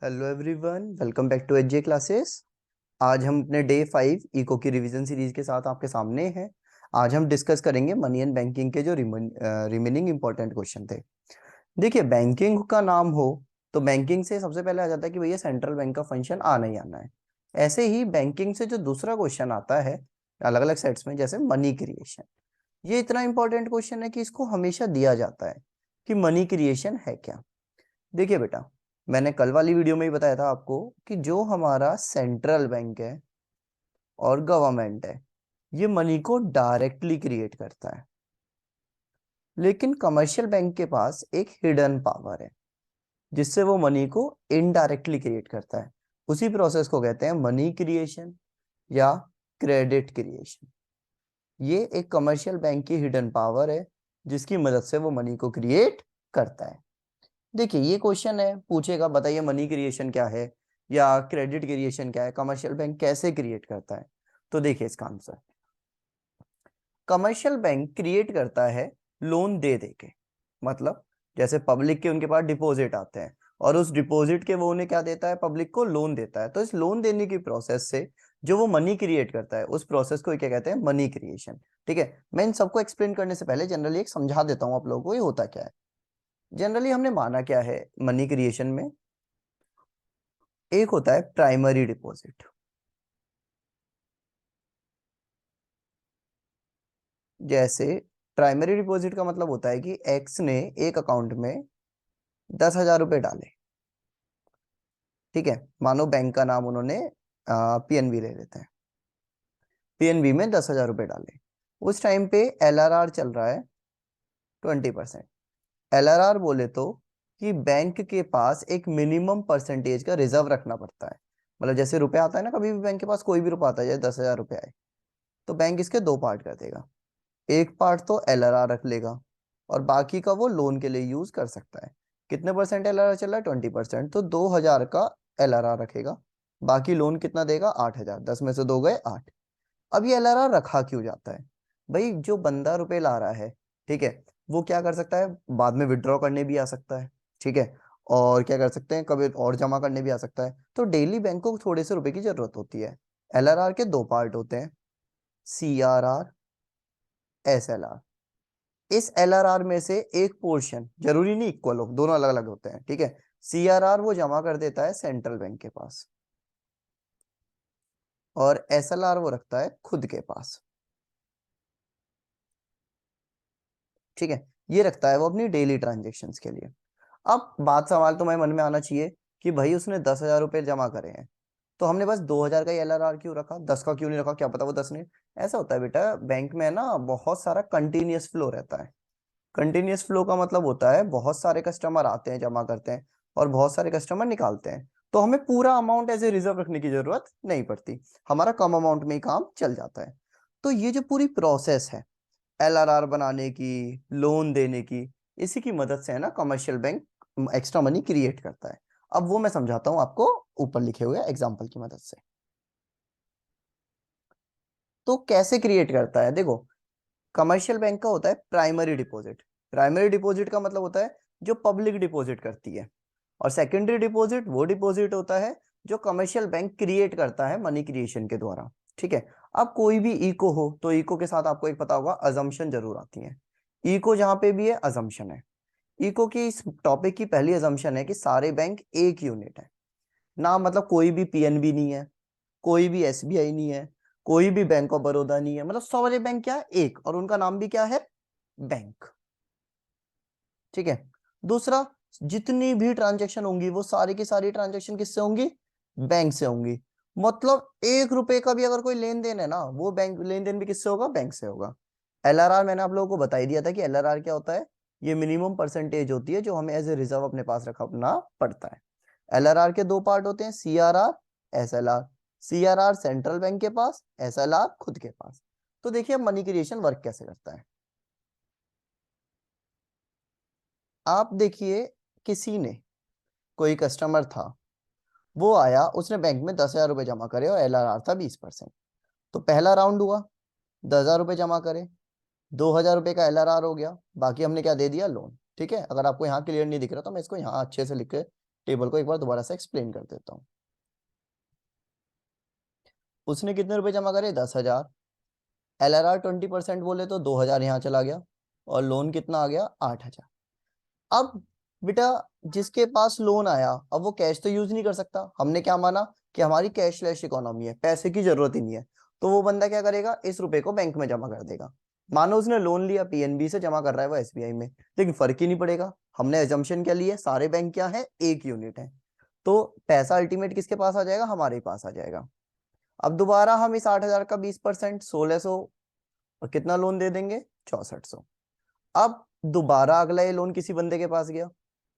Hello everyone, welcome back to HJ classes. आज हम अपने डे 5 इको की रिवीजन सीरीज के साथ आपके सामने हैं। आज हम डिस्कस करेंगे मनी एंड बैंकिंग के जो रिमेनिंग इंपॉर्टेंट क्वेश्चन थे। देखिए, बैंकिंग का नाम हो तो बैंकिंग से सबसे पहले आ जाता है कि भैया सेंट्रल बैंक का फंक्शन आना ही आना है। ऐसे ही बैंकिंग से जो दूसरा क्वेश्चन आता है अलग अलग सेट्स में, जैसे मनी क्रिएशन। ये इतना इंपॉर्टेंट क्वेश्चन है कि इसको हमेशा दिया जाता है कि मनी क्रिएशन है क्या। देखिए बेटा, मैंने कल वाली वीडियो में ही बताया था आपको कि जो हमारा सेंट्रल बैंक है और गवर्नमेंट है, ये मनी को डायरेक्टली क्रिएट करता है। लेकिन कमर्शियल बैंक के पास एक हिडन पावर है जिससे वो मनी को इनडायरेक्टली क्रिएट करता है। उसी प्रोसेस को कहते हैं मनी क्रिएशन या क्रेडिट क्रिएशन। ये एक कमर्शियल बैंक की हिडन पावर है जिसकी मदद से वो मनी को क्रिएट करता है। देखिए, ये क्वेश्चन है, पूछेगा बताइए मनी क्रिएशन क्या है या क्रेडिट क्रिएशन क्या है, कमर्शियल बैंक कैसे क्रिएट करता है। तो देखिए इसका आंसर, कमर्शियल बैंक क्रिएट करता है लोन दे दे के। मतलब जैसे पब्लिक के उनके पास डिपॉजिट आते हैं और उस डिपॉजिट के वो उन्हें क्या देता है, पब्लिक को लोन देता है। तो इस लोन देने की प्रोसेस से जो वो मनी क्रिएट करता है उस प्रोसेस को क्या कहते हैं, मनी क्रिएशन। ठीक है, मैं इन सबको एक्सप्लेन करने से पहले जनरली एक समझा देता हूँ आप लोगों को ये होता क्या है। जनरली हमने माना क्या है मनी क्रिएशन में, एक होता है प्राइमरी डिपॉजिट। जैसे प्राइमरी डिपॉजिट का मतलब होता है कि एक्स ने एक अकाउंट में 10,000 रुपए डाले। ठीक है, मानो बैंक का नाम उन्होंने पीएनबी ले लेते हैं। पीएनबी में 10,000 रुपए डाले। उस टाइम पे एलआरआर चल रहा है 20%। एलआरआर बोले तो कि बैंक के पास एक मिनिमम परसेंटेज का रिजर्व रखना पड़ता है। मतलब जैसे रुपया आता है ना, कभी भी बैंक के पास कोई भी रुपया आता है, जैसे 10,000 रुपए आए, तो बैंक इसके दो पार्ट कर देगा। एक पार्ट तो एलआरआर रख लेगा और बाकी का वो लोन के लिए यूज कर सकता है। कितने परसेंट एलआरआर चल रहा है, 20%, तो 2,000 का एलआरआर रखेगा। बाकी लोन कितना देगा, 8,000। 10 में से 2 गए 8। अब ये एलआरआर रखा क्यों जाता है भाई, जो बंदा रुपए ला रहा है, ठीक है, वो क्या कर सकता है, बाद में विड्रॉ करने भी आ सकता है। ठीक है, और क्या कर सकते हैं, कभी और जमा करने भी आ सकता है। तो डेली बैंक को थोड़े से रुपए की जरूरत होती है। एलआरआर के दो पार्ट होते हैं, सीआरआर, एसएलआर। इस एलआरआर में से एक पोर्शन, जरूरी नहीं इक्वल हो, दोनों अलग अलग होते हैं। ठीक है, सीआरआर वो जमा कर देता है सेंट्रल बैंक के पास और एसएलआर वो रखता है खुद के पास। ठीक है, ये रखता है वो अपनी डेली ट्रांजेक्शन्स के लिए। अब बात सवाल तुम्हारे मन में आना चाहिए कि भाई उसने 10,000 रुपए जमा करे हैं, तो हमने बस 2,000 का एलआरआर क्यों रखा, 10 का क्यों नहीं रखा, क्या पता वो 10 ने। ऐसा होता है बेटा, बैंक में ना बहुत सारा कंटिन्यूअस फ्लो रहता है। कंटिन्यूअस फ्लो का मतलब होता है बहुत सारे कस्टमर आते हैं, जमा करते हैं, और बहुत सारे कस्टमर निकालते हैं। तो हमें पूरा अमाउंट एज ए रिजर्व रखने की जरूरत नहीं पड़ती, हमारा कम अमाउंट में ही काम चल जाता है। तो ये जो पूरी प्रोसेस है एलआरआर बनाने की, लोन देने की, इसी की मदद से है ना commercial bank extra money create करता है। अब वो मैं समझाता हूं आपको ऊपर लिखे हुए एग्जाम्पल की मदद से। तो कैसे क्रिएट करता है, देखो, कमर्शियल बैंक का होता है प्राइमरी डिपॉजिट। प्राइमरी डिपॉजिट का मतलब होता है जो पब्लिक डिपॉजिट करती है, और सेकेंडरी डिपॉजिट वो डिपॉजिट होता है जो कमर्शियल बैंक क्रिएट करता है मनी क्रिएशन के द्वारा। ठीक है, अब कोई भी इको हो तो इको के साथ आपको एक पता होगा अजम्पशन जरूर आती है। इको जहां पे भी है अजम्पशन है। इको की इस टॉपिक की पहली अजम्पशन है कि सारे बैंक एक यूनिट है ना, मतलब कोई भी पीएनबी नहीं है, कोई भी एसबीआई नहीं है, कोई भी बैंक ऑफ बड़ौदा नहीं है, मतलब सारे बैंक क्या है, एक, और उनका नाम भी क्या है, बैंक। ठीक है, दूसरा, जितनी भी ट्रांजैक्शन होंगी वो सारी की सारी ट्रांजैक्शन किससे होंगी, बैंक से होंगी। मतलब 1 रुपए का भी अगर कोई लेन देन है ना, वो बैंक लेन देन भी किससे होगा, बैंक से होगा। एलआरआर मैंने आप लोगों को बता ही दिया था कि एलआरआर क्या होता है, ये मिनिमम परसेंटेज होती है जो हमें एज ए रिजर्व अपने पास रखना पड़ता है। एलआरआर के दो पार्ट होते हैं, CRR, SLR. CRR central bank के पास, एसएलआर खुद के पास। तो देखिए अब मनी क्रिएशन वर्क कैसे करता है। आप देखिए, किसी ने, कोई कस्टमर था, वो आया, उसने बैंक में 10,000 रुपए जमा करे और एलआरआर था 20%। तो पहला राउंड हुआ, 10,000 रुपए जमा करे, 2,000 रुपए का एलआरआर हो गया, बाकी हमने क्या दे दिया, लोन। ठीक है, अगर आपको यहाँ क्लियर नहीं दिख रहा तो मैं इसको यहाँ अच्छे से लिख के टेबल को एक बार दोबारा से एक्सप्लेन कर देता हूँ। उसने कितने रुपए जमा करे? 10,000। LRR 20% बोले तो 2,000 यहाँ चला गया, और लोन कितना आ गया? 8,000। अब बेटा जिसके पास लोन आया, अब वो कैश तो यूज नहीं कर सकता। हमने क्या माना कि हमारी कैशलेस इकोनॉमी है, पैसे की जरूरत ही नहीं है। तो वो बंदा क्या करेगा? इस रुपए को बैंक में जमा कर देगा। मानो उसने लोन लिया, PNB से जमा कर रहा है वो SBI में, लेकिन फर्क ही नहीं पड़ेगा। हमने एजम्पशन क्या लिया? सारे बैंक क्या है? एक यूनिट है। तो पैसा अल्टीमेट किसके पास आ जाएगा? हमारे पास आ जाएगा। अब दोबारा हम इस 8,000 का 20% 1,600 और कितना लोन दे देंगे? 6,400। अब दोबारा अगला ये लोन किसी बंदे के पास गया।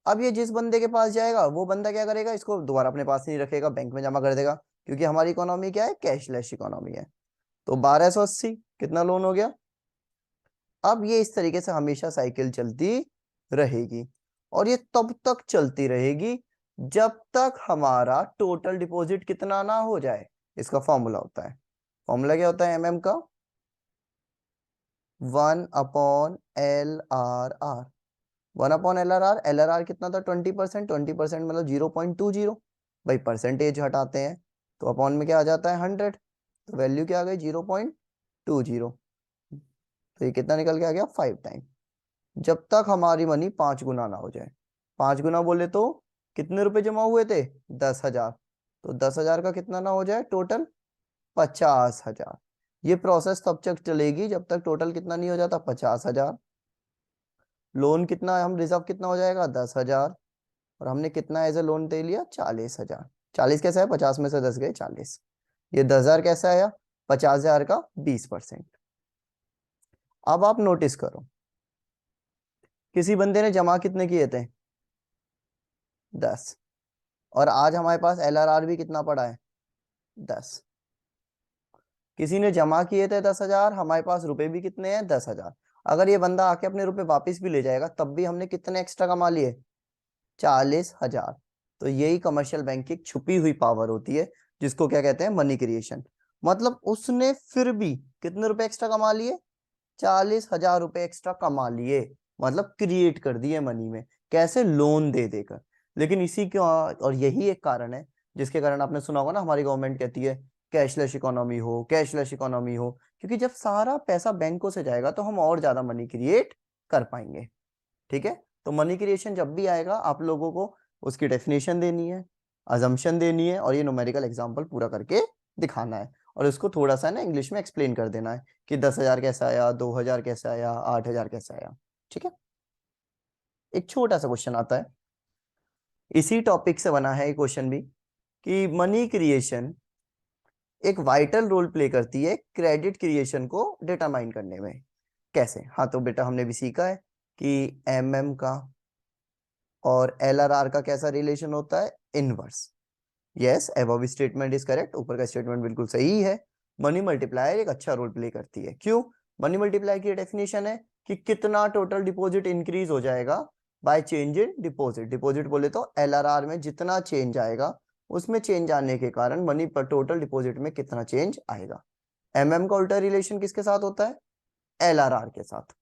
अब ये जिस बंदे के पास जाएगा वो बंदा क्या करेगा? इसको दोबारा अपने पास नहीं रखेगा, बैंक में जमा कर देगा, क्योंकि हमारी इकोनॉमी क्या है? कैशलेस इकोनॉमी है। तो 1,280 कितना लोन हो गया? अब ये इस तरीके से हमेशा साइकिल चलती रहेगी, और ये तब तक चलती रहेगी जब तक हमारा टोटल डिपॉजिट कितना ना हो जाए। इसका फॉर्मूला होता है, फॉर्मूला क्या होता है MM का? 1/LRR। 1/LRR। LRR कितना था? 20%। 20% मतलब 0.20। भाई परसेंटेज हटाते हैं तो अपॉन में क्या आ जाता है? 100। तो वैल्यू क्या आ गई? 0.20। तो ये कितना निकल के आ गया? 5 टाइम। जब तक हमारी मनी 5 गुना ना हो जाए। 5 गुना बोले तो कितने रुपए जमा हुए थे? 10,000। तो 10,000 का कितना ना हो जाए? टोटल 50,000। ये प्रोसेस तब तक चलेगी जब तक टोटल कितना नहीं हो जाता? 50,000। लोन कितना है? हम रिजर्व कितना हो जाएगा? 10,000। और हमने कितना एज ए लोन दे लिया? 40,000। 40 कैसा है? 50 में से 10 गए 40। ये 10,000 कैसा आया? 50,000 का 20%। अब आप नोटिस करो, किसी बंदे ने जमा कितने किए थे? 10। और आज हमारे पास LRR भी कितना पड़ा है? 10। किसी ने जमा किए थे 10,000, हमारे पास रुपए भी कितने हैं? 10,000। अगर ये बंदा आके अपने रुपए वापस भी ले जाएगा तब भी हमने कितने एक्स्ट्रा कमा लिए? 40,000। तो यही कमर्शियल बैंक की छुपी हुई पावर होती है, जिसको क्या कहते हैं? Money creation. मतलब उसने फिर भी कितने रुपए एक्स्ट्रा कमा लिए? 40,000 रुपए एक्स्ट्रा कमा लिए, मतलब क्रिएट कर दिए मनी में। कैसे? लोन दे देकर। लेकिन इसी का, और यही एक कारण है जिसके कारण आपने सुना होगा ना, हमारी गवर्नमेंट कहती है कैशलेस इकोनॉमी हो, कैशलेस इकोनॉमी हो, क्योंकि जब सारा पैसा बैंकों से जाएगा तो हम और ज्यादा मनी क्रिएट कर पाएंगे। ठीक है? तो मनी क्रिएशन जब भी आएगा आप लोगों को उसकी डेफिनेशन देनी है, अजम्पशन देनी है, और ये न्यूमेरिकल एग्जांपल पूरा करके दिखाना है, और उसको थोड़ा सा ना इंग्लिश में एक्सप्लेन कर देना है कि 10,000 कैसा आया, 2,000 कैसा आया, 8,000 कैसा आया। ठीक है? एक छोटा सा क्वेश्चन आता है, इसी टॉपिक से बना है ये क्वेश्चन भी, कि मनी क्रिएशन एक वाइटल रोल प्ले करती है क्रेडिट क्रिएशन को डिटरमाइन करने में। कैसे? हाँ तो बेटा हमने भी सीखा है कि MM का और LRR का कैसा रिलेशन होता है? Inverse. Yes, above statement is correct. ऊपर का स्टेटमेंट बिल्कुल सही है। मनी मल्टीप्लायर एक अच्छा रोल प्ले करती है। क्यों? मनी मल्टीप्लायर की डेफिनेशन है कि कितना टोटल डिपॉजिट इंक्रीज हो जाएगा by change in deposit. Deposit बोले तो LRR में जितना चेंज आएगा, उसमें चेंज आने के कारण मनी पर टोटल डिपॉजिट में कितना चेंज आएगा। MM का उल्टा रिलेशन किसके साथ होता है? LRR के साथ।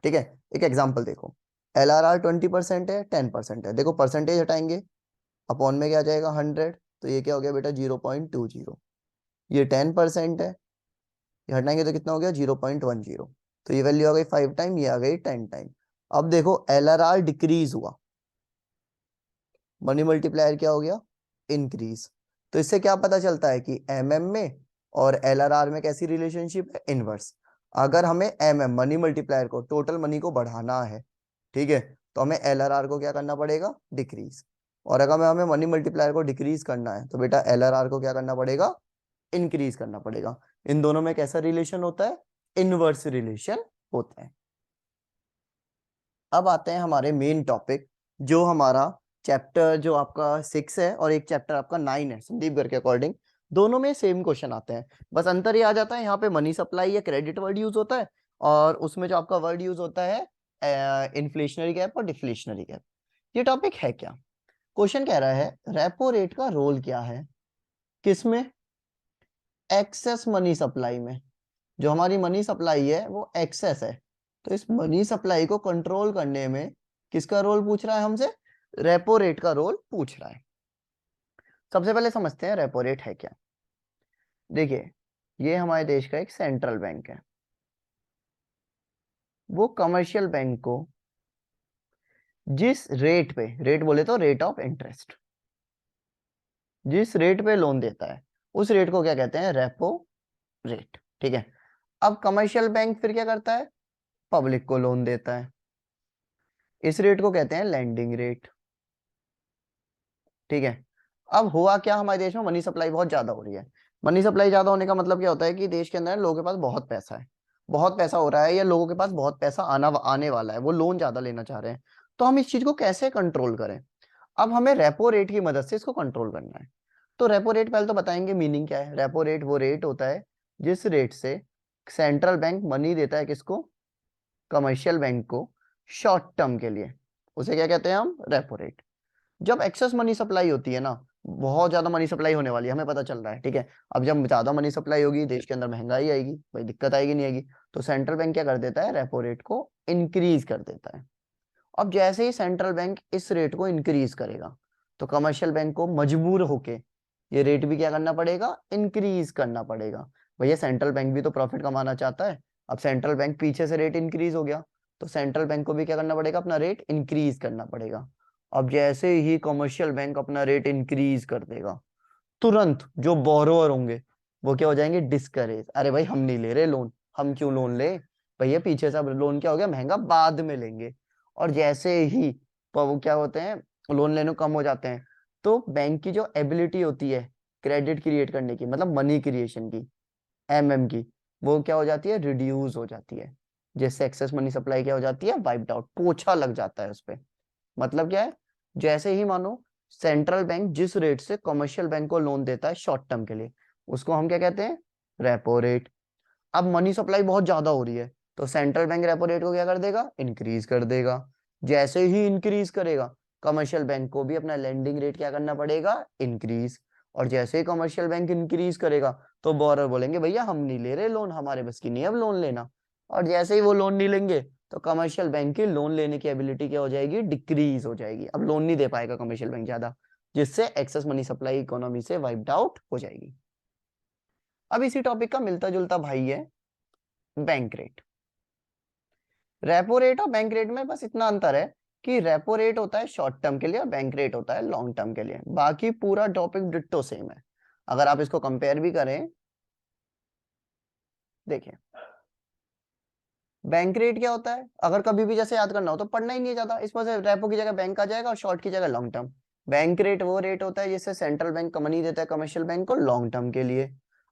ठीक है? एक एग्जांपल देखो, LRR 20% है, 10% है। देखो परसेंटेज हटाएंगे, अपॉन में क्या आ जाएगा? 100। तो ये क्या हो गया बेटा? 0.20। ये 10% है, ये हटाएंगे तो कितना हो गया? 0.10। तो ये वैल्यू आ गई 5 टाइम, ये आ गई 10 टाइम। अब देखो LRR डिक्रीज हुआ, मनी मल्टीप्लायर क्या हो गया? इंक्रीज। तो इससे क्या पता चलता है कि MM में और LRR में कैसी रिलेशनशिप है? इनवर्स। अगर हमें MM मनी मल्टीप्लायर को, टोटल मनी को बढ़ाना है, ठीक है, तो हमें LRR को क्या करना पड़ेगा? डिक्रीज। और अगर हमें मनी मल्टीप्लायर को डिक्रीज करना है तो बेटा LRR को क्या करना पड़ेगा? इंक्रीज करना पड़ेगा। इन दोनों में कैसा रिलेशन होता है? इनवर्स रिलेशन होता है। अब आते हैं हमारे मेन टॉपिक, जो हमारा चैप्टर जो आपका 6 है और एक चैप्टर आपका 9 है संदीप घर के अकॉर्डिंग। दोनों में सेम क्वेश्चन आते हैं, बस अंतर ये आ जाता है यहाँ पे मनी सप्लाई या क्रेडिट वर्ड यूज होता है, और उसमें जो आपका वर्ड यूज होता है इन्फ्लेशनरी गैप और डिफ्लेशनरी गैप। ये टॉपिक है क्या? क्वेश्चन कह रहा है रेपो रेट का रोल क्या है? किसमें? एक्सेस मनी सप्लाई में। जो हमारी मनी सप्लाई है वो एक्सेस है, तो इस मनी सप्लाई को कंट्रोल करने में किसका रोल पूछ रहा है हमसे? रेपो रेट का रोल पूछ रहा है। सबसे पहले समझते हैं रेपो रेट है क्या। देखिए, ये हमारे देश का एक सेंट्रल बैंक है। वो कमर्शियल बैंक को जिस रेट पे, रेट बोले तो रेट ऑफ इंटरेस्ट, जिस रेट पे लोन देता है उस रेट को क्या कहते हैं, रेपो रेट। ठीक है। अब कमर्शियल बैंक फिर क्या करता है, पब्लिक को लोन देता है, इस रेट को कहते हैं लैंडिंग रेट। ठीक है। अब हुआ क्या, हमारे देश में मनी सप्लाई बहुत ज्यादा हो रही है। मनी सप्लाई ज्यादा होने का मतलब क्या होता है कि देश के अंदर लोगों के पास बहुत पैसा है, बहुत पैसा हो रहा है, या लोगों के पास बहुत पैसा आने वाला है, वो लोन ज्यादा लेना चाह रहे हैं। तो हम इस चीज को कैसे कंट्रोल करें। अब हमें रेपो रेट की मदद से इसको कंट्रोल करना है। तो रेपो रेट पहले तो बताएंगे मीनिंग क्या है। रेपो रेट वो रेट होता है जिस रेट से सेंट्रल बैंक मनी देता है किसको, कमर्शियल बैंक को, शॉर्ट टर्म के लिए, उसे क्या कहते हैं हम, रेपो रेट। जब एक्सेस मनी सप्लाई होती है ना, बहुत ज्यादा मनी सप्लाई होने वाली है, हमें पता चल रहा है, ठीक है। अब जब ज्यादा मनी सप्लाई होगी, देश के अंदर महंगाई आएगी, भाई दिक्कत आएगी नहीं आएगी, तो सेंट्रल बैंक क्या कर देता है, रेपो रेट को इंक्रीज कर देता है। अब जैसे ही सेंट्रल बैंक इस रेट को इंक्रीज करेगा, तो कमर्शियल बैंक को मजबूर होके ये रेट भी क्या करना पड़ेगा, इंक्रीज करना पड़ेगा। भैया सेंट्रल बैंक भी तो प्रॉफिट कमाना चाहता है। अब सेंट्रल बैंक पीछे से रेट इंक्रीज हो गया, तो सेंट्रल बैंक को भी क्या करना पड़ेगा, अपना रेट इंक्रीज करना पड़ेगा। अब जैसे ही कमर्शियल बैंक अपना रेट इंक्रीज कर देगा, तुरंत जो बोरोअर होंगे वो क्या हो जाएंगे, डिस्करेज। अरे भाई हम नहीं ले रहे लोन, हम क्यों लोन ले, भैया पीछे से अब लोन क्या हो गया, महंगा, बाद में लेंगे। और जैसे ही वो क्या होते हैं, लोन लेने कम हो जाते हैं, तो बैंक की जो एबिलिटी होती है क्रेडिट क्रिएट करने की, मतलब मनी क्रिएशन की, एमएम की, वो क्या हो जाती है, रिड्यूस हो जाती है। जिससे एक्सेस मनी सप्लाई क्या हो जाती है, वाइप्ड आउट, पोछा लग जाता है उस पर। मतलब क्या है, जैसे ही मानो सेंट्रल बैंक जिस रेट से कमर्शियल बैंक को लोन देता है शॉर्ट टर्म के लिए, उसको हम क्या कहते हैं, रेपो रेट। अब मनी सप्लाई बहुत ज्यादा हो रही है, तो सेंट्रल बैंक रेपो रेट को क्या कर देगा, इंक्रीज कर देगा। जैसे ही इंक्रीज करेगा, कमर्शियल बैंक को भी अपना लेंडिंग रेट क्या करना पड़ेगा, इंक्रीज। और जैसे ही कमर्शियल बैंक इंक्रीज करेगा, तो बोरर बोलेंगे भैया हम नहीं ले रहे लोन, हमारे बस की नहीं है अब लोन लेना। और जैसे ही वो लोन नहीं लेंगे, तो कमर्शियल बैंक की लोन लेने की एबिलिटी क्या हो जाएगी, डिक्रीज हो जाएगी। अब लोन नहीं दे पाएगा कमर्शियल बैंक ज्यादा, जिससे एक्सेस मनी सप्लाई इकोनॉमी से वाइप्ड आउट हो जाएगी। अब इसी टॉपिक का मिलता जुलता भाई है बैंक रेट। रेपो रेट और बैंक रेट में बस इतना अंतर है कि रेपो रेट होता है शॉर्ट टर्म के लिए और बैंक रेट होता है लॉन्ग टर्म के लिए। बाकी पूरा टॉपिक डिट्टो सेम है। अगर आप इसको कंपेयर भी करें, देखिए बैंक रेट क्या होता है, अगर कभी भी जैसे याद करना हो तो पढ़ना ही नहीं है ज्यादा, इस वजह से रेपो की जगह बैंक आ जाएगा और शॉर्ट की जगह लॉन्ग टर्म। बैंक रेट वो रेट होता है जिससे सेंट्रल बैंक मनी देता है कमर्शियल बैंक को लॉन्ग टर्म के लिए।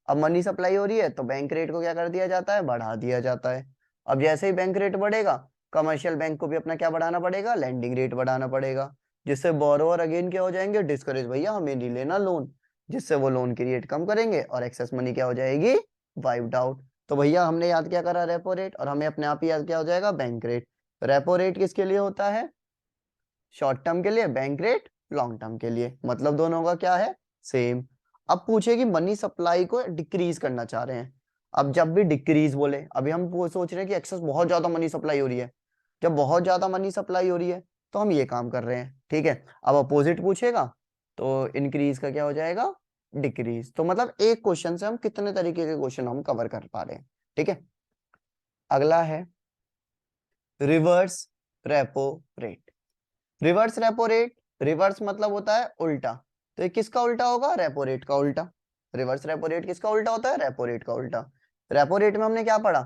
अब मनी सप्लाई हो रही है तो बैंक रेट को क्या कर दिया जाता है, बढ़ा दिया जाता है। अब जैसे ही बैंक रेट बढ़ेगा, कमर्शियल बैंक को भी अपना क्या बढ़ाना पड़ेगा, लैंडिंग रेट बढ़ाना पड़ेगा। जिससे बोरोवर अगेन क्या हो जाएंगे, डिस्करेज, भैया हमें नहीं लेना लोन। जिससे वो लोन की रेट कम करेंगे और एक्सेस मनी क्या हो जाएगी, वाइप्ड आउट। तो भैया हमने याद क्या करा, रेपो रेट, और हमें अपने आप ही याद क्या हो जाएगा, बैंक रेट। रेपो रेट किसके लिए होता है, शॉर्ट टर्म के लिए, बैंक रेट लॉन्ग टर्म के लिए, मतलब दोनों का क्या है, सेम। अब पूछे कि मनी सप्लाई को डिक्रीज करना चाह रहे हैं। अब जब भी डिक्रीज बोले, अभी हम वो सोच रहे हैं कि एक्सेस बहुत ज्यादा मनी सप्लाई हो रही है, जब बहुत ज्यादा मनी सप्लाई हो रही है तो हम ये काम कर रहे हैं, ठीक है। अब अपोजिट पूछेगा तो इंक्रीज का क्या हो जाएगा, डिक्रीज। तो मतलब एक क्वेश्चन से हम कितने तरीके के क्वेश्चन हम कवर कर पा रहे हैं, ठीक है। अगला है reverse repo rate. Reverse repo rate, reverse मतलब होता है उल्टा, तो ये किसका उल्टा होगा, रेपो रेट का उल्टा। रिवर्स रेपो रेट किसका उल्टा होता है, रेपो रेट का उल्टा। रेपो रेट में हमने क्या पढ़ा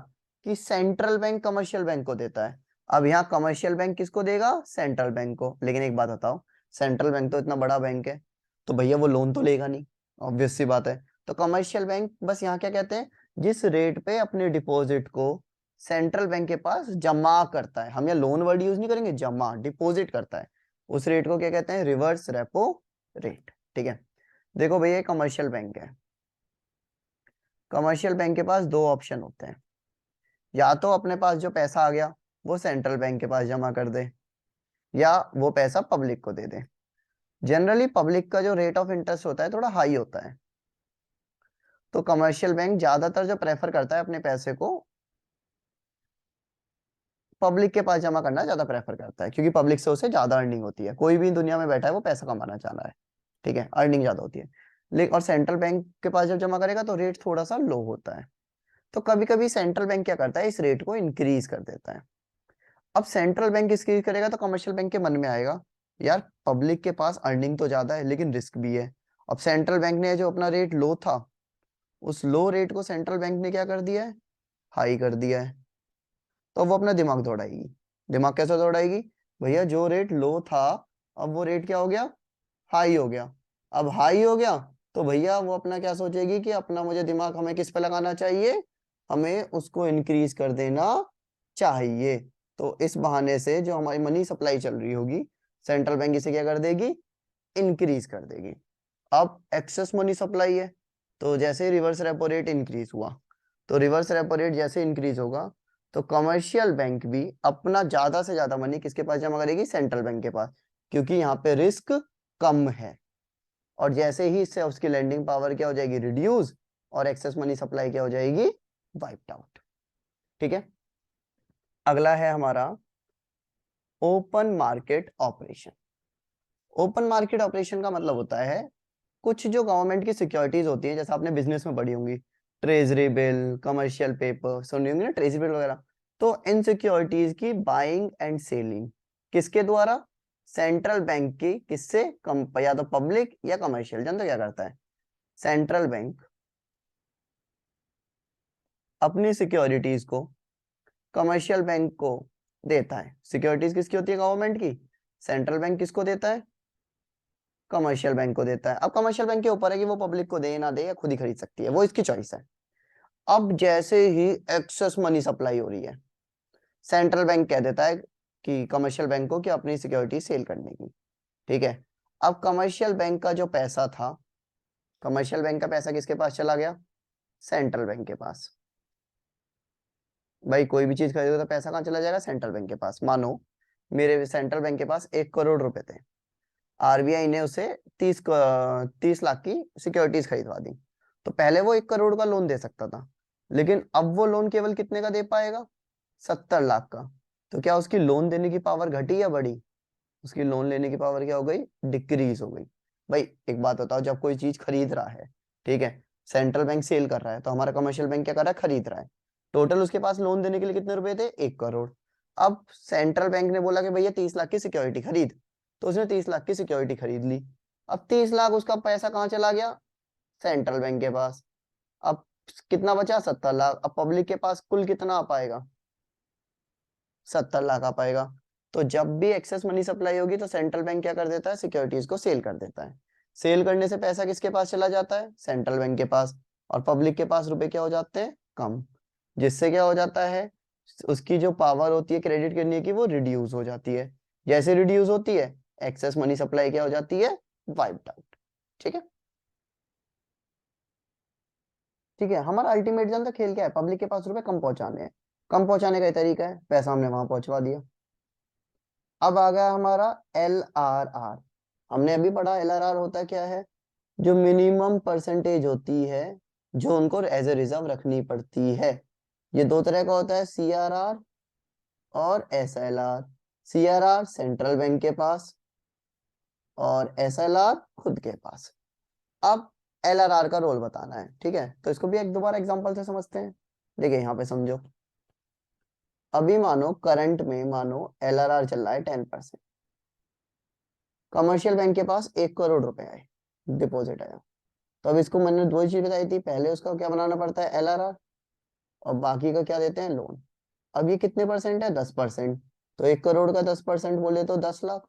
कि सेंट्रल बैंक कमर्शियल बैंक को देता है। अब यहाँ कमर्शियल बैंक किसको देगा, सेंट्रल बैंक को। लेकिन एक बात बताओ, सेंट्रल बैंक तो इतना बड़ा बैंक है, तो भैया वो लोन तो लेगा नहीं, ऑब्वियस सी बात है। तो कमर्शियल बैंक बस यहाँ क्या कहते हैं, जिस रेट पे अपने डिपॉजिट को सेंट्रल बैंक के पास जमा करता है, हम यहाँ लोन वर्ड यूज नहीं करेंगे, जमा, डिपॉजिट करता है, उस रेट को क्या कहते हैं, रिवर्स रेपो रेट, ठीक है। देखो भैया कमर्शियल बैंक है, कमर्शियल बैंक के पास दो ऑप्शन होते हैं, या तो अपने पास जो पैसा आ गया वो सेंट्रल बैंक के पास जमा कर दे, या वो पैसा पब्लिक को दे दे। जनरली पब्लिक का जो रेट ऑफ इंटरेस्ट होता है थोड़ा हाई होता है, तो कमर्शियल बैंक ज्यादातर जो प्रेफर करता है अपने पैसे को पब्लिक के पास जमा करना ज्यादा प्रेफर करता है, क्योंकि पब्लिक से उसे ज्यादा अर्निंग होती है। कोई भी दुनिया में बैठा है वो पैसा कमाना चाह रहा है, ठीक है, अर्निंग ज्यादा होती है। लेकिन और सेंट्रल बैंक के पास जब जमा करेगा तो रेट थोड़ा सा लो होता है। तो कभी कभी सेंट्रल बैंक क्या करता है, इस रेट को इंक्रीज कर देता है। अब सेंट्रल बैंक इंक्रीज करेगा तो कमर्शियल बैंक के मन में आएगा, यार पब्लिक के पास अर्निंग तो ज्यादा है लेकिन रिस्क भी है। अब सेंट्रल बैंक ने जो अपना रेट लो था, उस लो रेट को सेंट्रल बैंक ने क्या कर दिया है, हाई कर दिया है। तो वो अपना दिमाग दौड़ाएगी। दिमाग कैसे दौड़ाएगी, भैया जो रेट लो था अब वो रेट क्या हो गया, हाई हो गया। अब हाई हो गया तो भैया वो अपना क्या सोचेगी कि अपना मुझे दिमाग हमें किस पे लगाना चाहिए, हमें उसको इंक्रीज कर देना चाहिए। तो इस बहाने से जो हमारी मनी सप्लाई चल रही होगी, सेंट्रल बैंक इसे क्या कर देगी, इंक्रीज कर देगी। अब एक्सेस मनी सप्लाई है, तो जैसे रिवर्स रेपो रेट इंक्रीज हुआ, तो रिवर्स रेपो रेट जैसे इंक्रीज होगा तो कमर्शियल बैंक भी अपना ज्यादा से ज्यादा मनी किसके पास जमा करेगी, सेंट्रल बैंक के पास, क्योंकि यहाँ पे रिस्क कम है। और जैसे ही इससे उसकी लेंडिंग पावर क्या हो जाएगी, रिड्यूस, और एक्सेस मनी सप्लाई क्या हो जाएगी, वाइप्ड आउट। ठीक है, अगला है हमारा open market operation. Open market operation का मतलब होता है कुछ जो गवर्नमेंट की सिक्योरिटीज होती हैं, जैसे आपने बिजनेस में पढ़ी होंगी, ट्रेजरी बिल, कमर्शियल पेपर सुनी होंगी ना, ट्रेजरी बिल वगैरह। तो इन सिक्योरिटीज की बाइंग एंड सेलिंग किसके द्वारा, सेंट्रल बैंक की, किससे, या तो पब्लिक या कमर्शियल। जन तो क्या करता है, सेंट्रल बैंक अपनी सिक्योरिटीज को कमर्शियल बैंक को देता है। सिक्योरिटीज किसकी होती है, गवर्नमेंट की। सेंट्रल बैंक किसको देता है, कमर्शियल बैंक को देता है। अब कमर्शियल बैंक के ऊपर है कि वो पब्लिक को दे ना दे, या खुद ही खरीद सकती है, वो इसकी चॉइस है। अब जैसे ही एक्सेस मनी सप्लाई हो रही है, सेंट्रल बैंक कह देता है कि कमर्शियल बैंक को कि अपनी सिक्योरिटी सेल करने की। ठीक है, अब कमर्शियल बैंक का जो पैसा था, कमर्शियल बैंक का पैसा किसके पास चला गया, सेंट्रल बैंक के पास। भाई कोई भी चीज खरीदो तो पैसा कहाँ चला जाएगा, सेंट्रल बैंक के पास। मानो मेरे सेंट्रल बैंक के पास 1 करोड़ रुपए थे, आरबीआई ने उसे 30 लाख की सिक्योरिटीज खरीदवा दी। तो पहले वो 1 करोड़ का लोन दे सकता था, लेकिन अब वो लोन केवल कितने का दे पाएगा, 70 लाख का। तो क्या उसकी लोन देने की पावर घटी या बढ़ी, उसकी लोन लेने की पावर क्या हो गई, डिक्रीज हो गई। भाई एक बात बताओ, जब कोई चीज खरीद रहा है, ठीक है, सेंट्रल बैंक सेल कर रहा है, तो हमारा कमर्शियल बैंक क्या कर रहा है, खरीद रहा है। टोटल उसके पास लोन देने के लिए कितने रुपए थे, 1 करोड़। अब सेंट्रल बैंक ने बोला कि भैया 30 लाख की सिक्योरिटी खरीद, तो उसने 30 लाख की सिक्योरिटी खरीद ली। अब 30 लाख उसका पैसा कहाँ चला गया, सेंट्रल बैंक के पास। अब कितना बचा, 70 लाख। अब पब्लिक के पास कुल कितना आ पाएगा, 70 लाख आ पाएगा। तो जब भी एक्सेस मनी सप्लाई होगी तो सेंट्रल बैंक क्या कर देता है, सिक्योरिटीज को सेल कर देता है। सेल करने से पैसा किसके पास चला जाता है, सेंट्रल बैंक के पास। और पब्लिक के पास रुपए क्या हो जाते हैं, कम। जिससे क्या हो जाता है, उसकी जो पावर होती है क्रेडिट करने की वो रिड्यूस हो जाती है। जैसे रिड्यूस होती है, एक्सेस मनी सप्लाई क्या हो जाती है, वाइप्ड आउट। ठीक है, ठीक है, हमारा अल्टीमेट जानता खेल क्या है, पब्लिक के पास रुपए कम पहुंचाने हैं। कम पहुंचाने का ही तरीका है, पैसा हमने वहां पहुंचवा दिया। अब आ गया हमारा LRR। हमने अभी पढ़ा LRR होता क्या है, जो मिनिमम परसेंटेज होती है जो उनको एज ए रिजर्व रखनी पड़ती है। ये दो तरह का होता है, CRR और SLR। CRR सेंट्रल बैंक के पास और SLR खुद के पास। अब LRR का रोल बताना है, ठीक है, तो इसको भी एक दोबारा एग्जांपल से समझते हैं। देखिए यहाँ पे समझो, अभी मानो करंट में मानो LRR चल रहा है 10%। कमर्शियल बैंक के पास 1 करोड़ रुपए आए, डिपॉजिट आया। तो अब इसको मैंने दो ही चीज बताई थी, पहले उसका क्या बनाना पड़ता है, LRR, और बाकी का क्या देते हैं, लोन। अब ये कितने परसेंट है, 10%। तो 1 करोड़ का 10% बोले तो 10 लाख।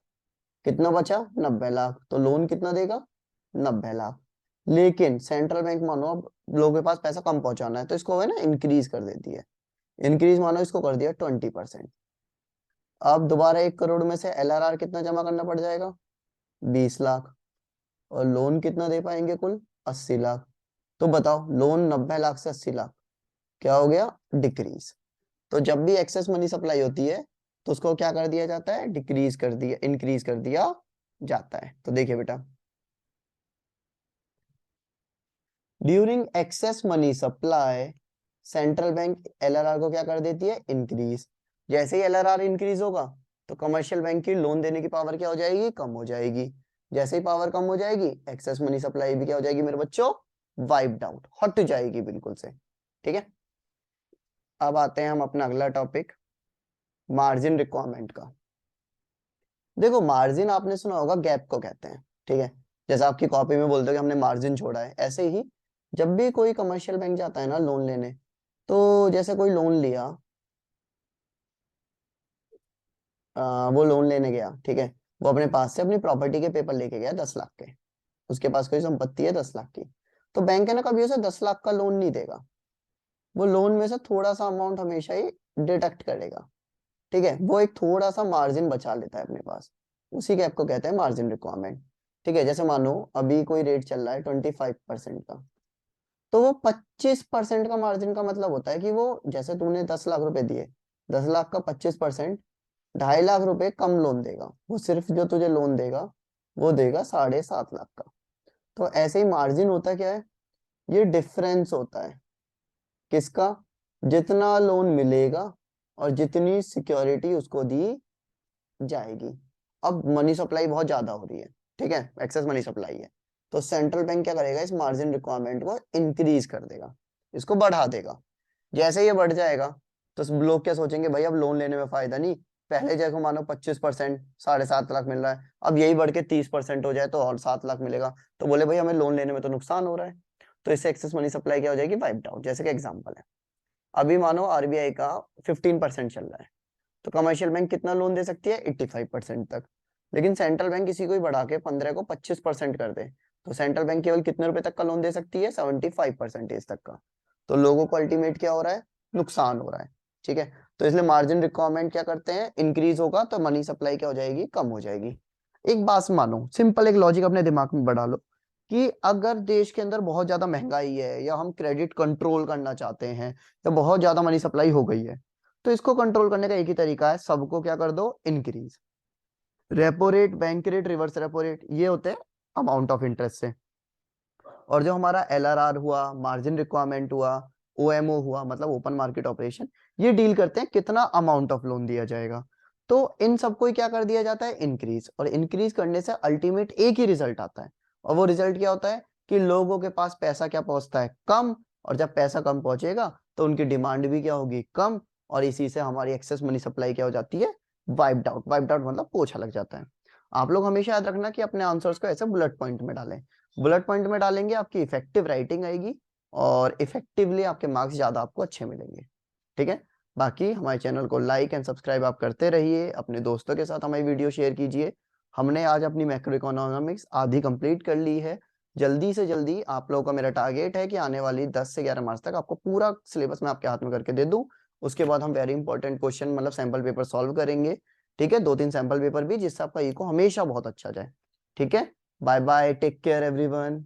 कितना बचा, 90 लाख। तो लोन कितना देगा, 90 लाख। लेकिन सेंट्रल बैंक मानो अब लोगों के पास पैसा कम पहुंचाना है, तो इसको है ना इंक्रीज कर देती है। इंक्रीज मानो इसको कर दिया 20%। अब दोबारा 1 करोड़ में से LRR कितना जमा करना पड़ जाएगा, 20 लाख। और लोन कितना दे पाएंगे, कुल 80 लाख। तो बताओ लोन 90 लाख से 80 लाख क्या हो गया, डिक्रीज। तो जब भी एक्सेस मनी सप्लाई होती है तो उसको क्या कर दिया जाता है, डिक्रीज कर दिया, इंक्रीज कर दिया जाता है। तो देखिए बेटा, during excess money supply central bank LRR को क्या कर देती है, इंक्रीज। जैसे ही LRR इंक्रीज होगा तो कमर्शियल बैंक की लोन देने की पावर क्या हो जाएगी, कम हो जाएगी। जैसे ही पावर कम हो जाएगी, एक्सेस मनी सप्लाई भी क्या हो जाएगी मेरे बच्चों, वाइप्ड आउट, हट जाएगी बिल्कुल से। ठीक है, अब आते हैं हम अपना अगला टॉपिक, मार्जिन रिक्वायरमेंट का। देखो मार्जिन आपने सुना होगा, गैप को कहते हैं। ठीक है, जैसे आपकी कॉपी में बोलते हो कि हमने मार्जिन छोड़ा है, ऐसे ही जब भी कोई कमर्शियल बैंक जाता है ना लोन लेने, तो जैसे कोई लोन लिया, वो लोन लेने गया, ठीक है, वो अपने पास से अपनी प्रॉपर्टी के पेपर लेके गया 10 लाख के, उसके पास कोई संपत्ति है 10 लाख की, तो बैंक है ना कभी उसे 10 लाख का लोन नहीं देगा, वो लोन में से थोड़ा सा अमाउंट हमेशा ही डिडक्ट करेगा। ठीक है, वो एक थोड़ा सा मार्जिन बचा लेता है अपने पास, उसी गैप को कहते हैं मार्जिन रिक्वायरमेंट। ठीक है, जैसे मानो अभी कोई रेट चल रहा है 25% का, तो वो 25% का मार्जिन का मतलब होता है कि वो, जैसे तूने 10 लाख रुपए दिए, 10 लाख का 25%, 2.5 लाख रुपए कम लोन देगा, वो सिर्फ जो तुझे लोन देगा वो देगा 7.5 लाख का। तो ऐसे ही मार्जिन होता क्या है, ये डिफरेंस होता है किसका, जितना लोन मिलेगा और जितनी सिक्योरिटी उसको दी जाएगी। अब मनी सप्लाई बहुत ज्यादा हो रही है, ठीक है, एक्सेस मनी सप्लाई है, तो सेंट्रल बैंक क्या करेगा, इस मार्जिन रिक्वायरमेंट को इंक्रीज कर देगा, इसको बढ़ा देगा। जैसे ये बढ़ जाएगा तो लोग क्या सोचेंगे, भाई अब लोन लेने में फायदा नहीं, पहले जैसे मानो 25%, 7.5 लाख मिल रहा है, अब यही बढ़ के 30% हो जाए तो और 7 लाख मिलेगा, तो बोले भाई हमें लोन लेने में तो नुकसान हो रहा है, तो इससे एक्सेस मनी सप्लाई क्या हो जाएगी, वाइप्ड आउट। जैसे कि एग्जांपल है, अभी मानो RBI का 15% चल रहा है, तो कमर्शियल बैंक कितना लोन दे सकती है, 85% तक, लेकिन सेंट्रल बैंक किसी को ही बढ़ा के 15 को 25% कर दे, तो सेंट्रल बैंक केवल कितने रुपए तक का लोन दे सकती है, 75% तक का। तो लोगों को अल्टीमेट क्या हो रहा है, नुकसान हो रहा है। ठीक है, तो इसलिए मार्जिन रिक्वायरमेंट क्या करते हैं, इंक्रीज होगा तो मनी सप्लाई क्या हो जाएगी, कम हो जाएगी। एक बात मानो, सिंपल एक लॉजिक अपने दिमाग में बढ़ा लो, कि अगर देश के अंदर बहुत ज्यादा महंगाई है, या हम क्रेडिट कंट्रोल करना चाहते हैं, या बहुत ज्यादा मनी सप्लाई हो गई है, तो इसको कंट्रोल करने का एक ही तरीका है, सबको क्या कर दो, increase. Repo rate, bank rate, reverse repo rate, ये होते हैं अमाउंट ऑफ इंटरेस्ट से, और जो हमारा LRR हुआ, मार्जिन रिक्वायरमेंट हुआ, OMO हुआ, मतलब ओपन मार्केट ऑपरेशन, ये डील करते हैं कितना अमाउंट ऑफ लोन दिया जाएगा। तो इन सबको ही क्या कर दिया जाता है, इंक्रीज, और इंक्रीज करने से अल्टीमेट एक ही रिजल्ट आता है, और वो रिजल्ट क्या होता है कि लोगों के पास पैसा क्या पहुंचता है, कम, और जब पैसा कम पहुंचेगा तो उनकी डिमांड भी क्या होगी, कम, और इसी से हमारी एक्सेस मनी सप्लाई क्या हो जाती है, वाइप्ड आउट। वाइप्ड आउट मतलब पोछा लग जाता है। आप लोग हमेशा याद रखना कि अपने आंसर्स को ऐसे बुलेट पॉइंट में डालें, बुलेट पॉइंट में डालेंगे आपकी इफेक्टिव राइटिंग आएगी, और इफेक्टिवली आपके मार्क्स ज्यादा आपको अच्छे मिलेंगे। ठीक है, बाकी हमारे चैनल को लाइक एंड सब्सक्राइब आप करते रहिए, अपने दोस्तों के साथ हमारी वीडियो शेयर कीजिए। हमने आज अपनी मैक्रो इकोनॉमिक्स आधी कंप्लीट कर ली है, जल्दी से जल्दी आप लोगों का मेरा टारगेट है कि आने वाली 10 से 11 मार्च तक आपको पूरा सिलेबस मैं आपके हाथ में करके दे दूं। उसके बाद हम वेरी इंपॉर्टेंट क्वेश्चन मतलब सैंपल पेपर सॉल्व करेंगे। ठीक है, 2-3 सैंपल पेपर भी, जिससे आपका इको हमेशा बहुत अच्छा जाए। ठीक है, bye bye, take care everyone.